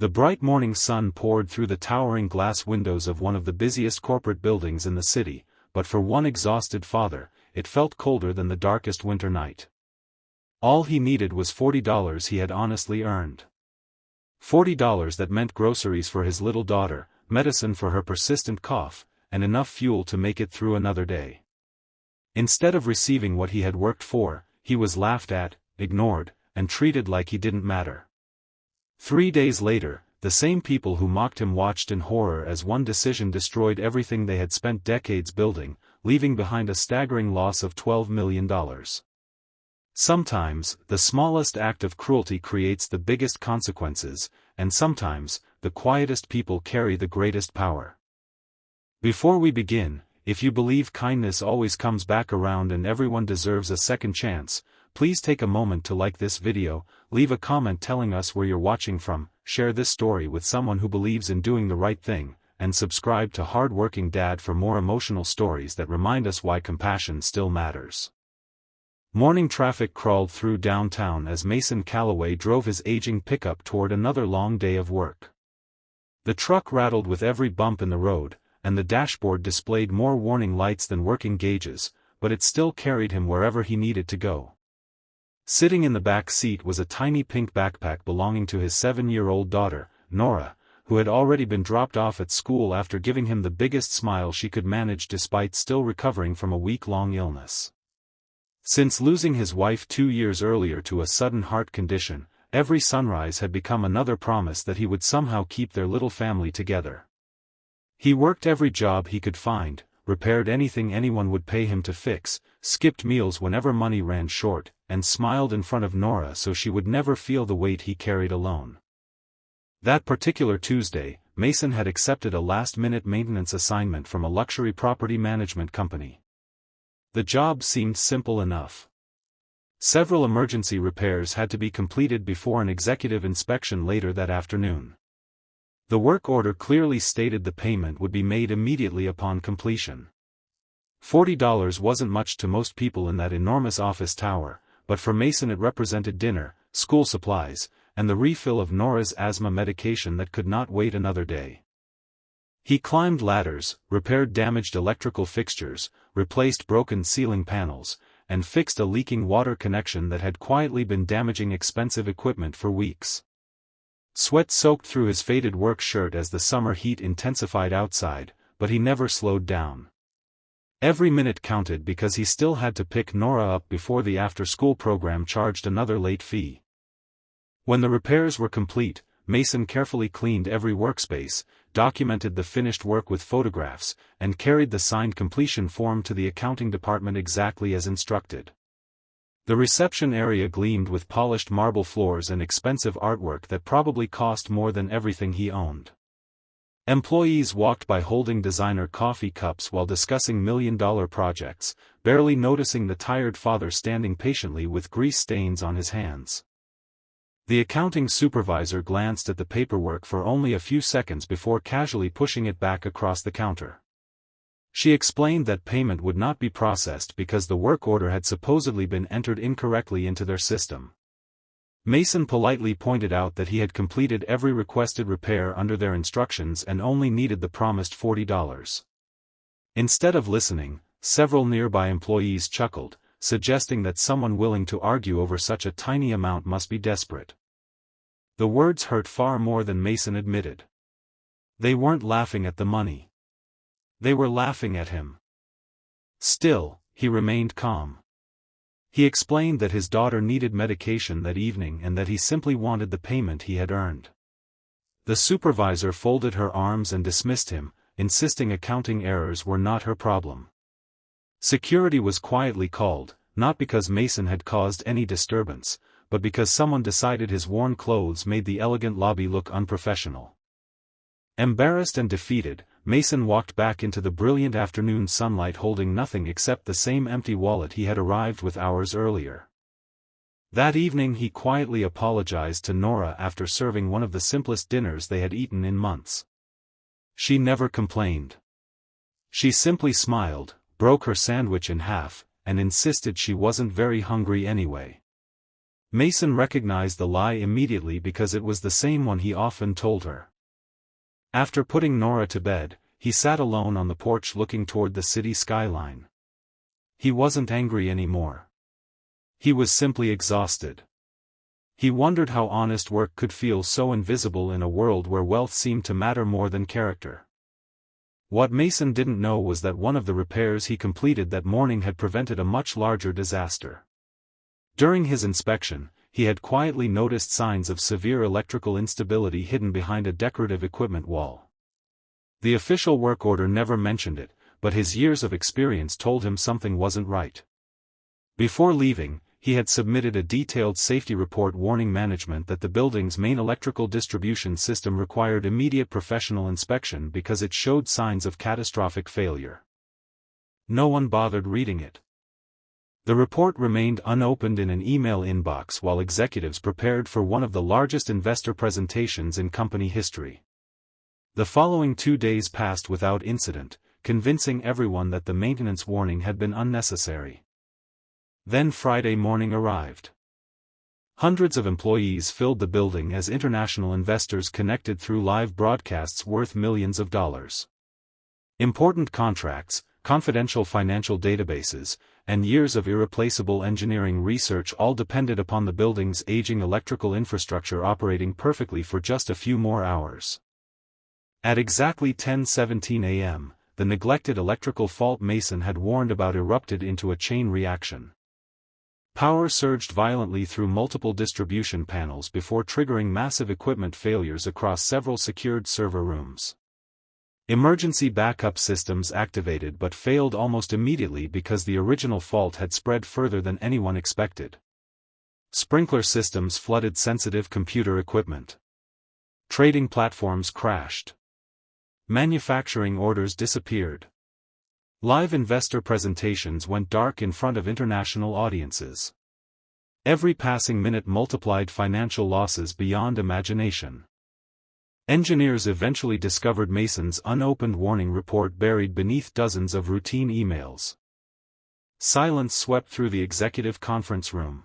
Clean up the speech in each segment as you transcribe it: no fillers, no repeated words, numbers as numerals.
The bright morning sun poured through the towering glass windows of one of the busiest corporate buildings in the city, but for one exhausted father, it felt colder than the darkest winter night. All he needed was $40 he had honestly earned. $40 that meant groceries for his little daughter, medicine for her persistent cough, and enough fuel to make it through another day. Instead of receiving what he had worked for, he was laughed at, ignored, and treated like he didn't matter. 3 days later, the same people who mocked him watched in horror as one decision destroyed everything they had spent decades building, leaving behind a staggering loss of $12 million. Sometimes, the smallest act of cruelty creates the biggest consequences, and sometimes, the quietest people carry the greatest power. Before we begin, if you believe kindness always comes back around and everyone deserves a second chance, please take a moment to like this video, leave a comment telling us where you're watching from, share this story with someone who believes in doing the right thing, and subscribe to Hardworking Dad for more emotional stories that remind us why compassion still matters. Morning traffic crawled through downtown as Mason Calloway drove his aging pickup toward another long day of work. The truck rattled with every bump in the road, and the dashboard displayed more warning lights than working gauges, but it still carried him wherever he needed to go. Sitting in the back seat was a tiny pink backpack belonging to his 7-year-old daughter, Nora, who had already been dropped off at school after giving him the biggest smile she could manage despite still recovering from a week-long illness. Since losing his wife 2 years earlier to a sudden heart condition, every sunrise had become another promise that he would somehow keep their little family together. He worked every job he could find, repaired anything anyone would pay him to fix, skipped meals whenever money ran short, and smiled in front of Nora so she would never feel the weight he carried alone. That particular Tuesday, Mason had accepted a last-minute maintenance assignment from a luxury property management company. The job seemed simple enough. Several emergency repairs had to be completed before an executive inspection later that afternoon. The work order clearly stated the payment would be made immediately upon completion. $40 wasn't much to most people in that enormous office tower, but for Mason it represented dinner, school supplies, and the refill of Nora's asthma medication that could not wait another day. He climbed ladders, repaired damaged electrical fixtures, replaced broken ceiling panels, and fixed a leaking water connection that had quietly been damaging expensive equipment for weeks. Sweat soaked through his faded work shirt as the summer heat intensified outside, but he never slowed down. Every minute counted because he still had to pick Nora up before the after-school program charged another late fee. When the repairs were complete, Mason carefully cleaned every workspace, documented the finished work with photographs, and carried the signed completion form to the accounting department exactly as instructed. The reception area gleamed with polished marble floors and expensive artwork that probably cost more than everything he owned. Employees walked by holding designer coffee cups while discussing million-dollar projects, barely noticing the tired father standing patiently with grease stains on his hands. The accounting supervisor glanced at the paperwork for only a few seconds before casually pushing it back across the counter. She explained that payment would not be processed because the work order had supposedly been entered incorrectly into their system. Mason politely pointed out that he had completed every requested repair under their instructions and only needed the promised $40. Instead of listening, several nearby employees chuckled, suggesting that someone willing to argue over such a tiny amount must be desperate. The words hurt far more than Mason admitted. They weren't laughing at the money. They were laughing at him. Still, he remained calm. He explained that his daughter needed medication that evening and that he simply wanted the payment he had earned. The supervisor folded her arms and dismissed him, insisting accounting errors were not her problem. Security was quietly called, not because Mason had caused any disturbance, but because someone decided his worn clothes made the elegant lobby look unprofessional. Embarrassed and defeated, Mason walked back into the brilliant afternoon sunlight holding nothing except the same empty wallet he had arrived with hours earlier. That evening he quietly apologized to Nora after serving one of the simplest dinners they had eaten in months. She never complained. She simply smiled, broke her sandwich in half, and insisted she wasn't very hungry anyway. Mason recognized the lie immediately because it was the same one he often told her. After putting Nora to bed, he sat alone on the porch looking toward the city skyline. He wasn't angry anymore. He was simply exhausted. He wondered how honest work could feel so invisible in a world where wealth seemed to matter more than character. What Mason didn't know was that one of the repairs he completed that morning had prevented a much larger disaster. During his inspection, he had quietly noticed signs of severe electrical instability hidden behind a decorative equipment wall. The official work order never mentioned it, but his years of experience told him something wasn't right. Before leaving, he had submitted a detailed safety report warning management that the building's main electrical distribution system required immediate professional inspection because it showed signs of catastrophic failure. No one bothered reading it. The report remained unopened in an email inbox while executives prepared for one of the largest investor presentations in company history. The following 2 days passed without incident, convincing everyone that the maintenance warning had been unnecessary. Then Friday morning arrived. Hundreds of employees filled the building as international investors connected through live broadcasts worth millions of dollars. Important contracts, confidential financial databases, and years of irreplaceable engineering research all depended upon the building's aging electrical infrastructure operating perfectly for just a few more hours. At exactly 10:17 a.m., the neglected electrical fault Mason had warned about erupted into a chain reaction. Power surged violently through multiple distribution panels before triggering massive equipment failures across several secured server rooms. Emergency backup systems activated but failed almost immediately because the original fault had spread further than anyone expected. Sprinkler systems flooded sensitive computer equipment. Trading platforms crashed. Manufacturing orders disappeared. Live investor presentations went dark in front of international audiences. Every passing minute multiplied financial losses beyond imagination. Engineers eventually discovered Mason's unopened warning report buried beneath dozens of routine emails. Silence swept through the executive conference room.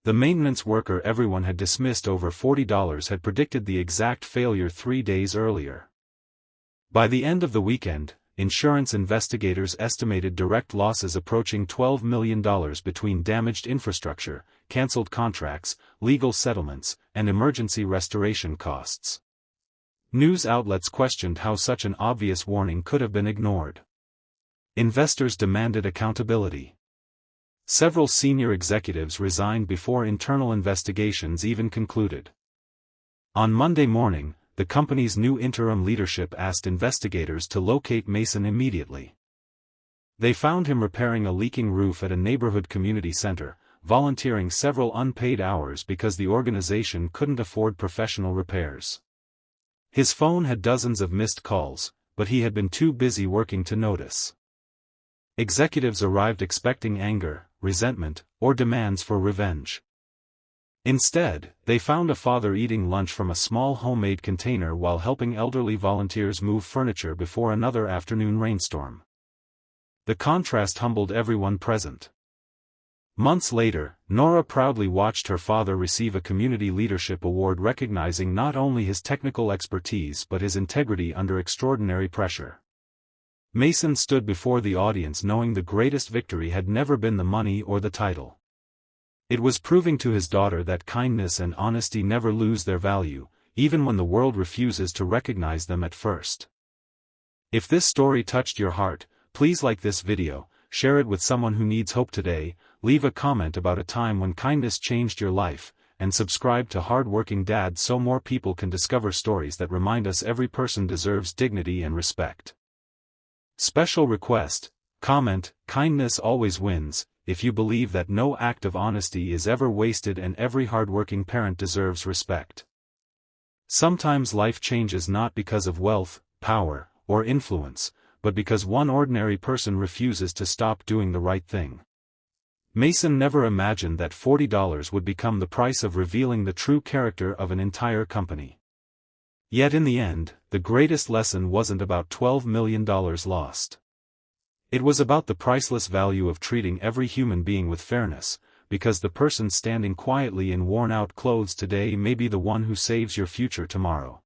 The maintenance worker everyone had dismissed over $40 had predicted the exact failure 3 days earlier. By the end of the weekend, insurance investigators estimated direct losses approaching $12 million between damaged infrastructure, canceled contracts, legal settlements, and emergency restoration costs. News outlets questioned how such an obvious warning could have been ignored. Investors demanded accountability. Several senior executives resigned before internal investigations even concluded. On Monday morning, the company's new interim leadership asked investigators to locate Mason immediately. They found him repairing a leaking roof at a neighborhood community center, volunteering several unpaid hours because the organization couldn't afford professional repairs. His phone had dozens of missed calls, but he had been too busy working to notice. Executives arrived expecting anger, resentment, or demands for revenge. Instead, they found a father eating lunch from a small homemade container while helping elderly volunteers move furniture before another afternoon rainstorm. The contrast humbled everyone present. Months later, Nora proudly watched her father receive a community leadership award recognizing not only his technical expertise but his integrity under extraordinary pressure. Mason stood before the audience knowing the greatest victory had never been the money or the title. It was proving to his daughter that kindness and honesty never lose their value, even when the world refuses to recognize them at first. If this story touched your heart, please like this video, share it with someone who needs hope today, leave a comment about a time when kindness changed your life, and subscribe to Hardworking Dad so more people can discover stories that remind us every person deserves dignity and respect. Special request, comment, kindness always wins, if you believe that no act of honesty is ever wasted and every hardworking parent deserves respect. Sometimes life changes not because of wealth, power, or influence, but because one ordinary person refuses to stop doing the right thing. Mason never imagined that $40 would become the price of revealing the true character of an entire company. Yet in the end, the greatest lesson wasn't about $12 million lost. It was about the priceless value of treating every human being with fairness, because the person standing quietly in worn-out clothes today may be the one who saves your future tomorrow.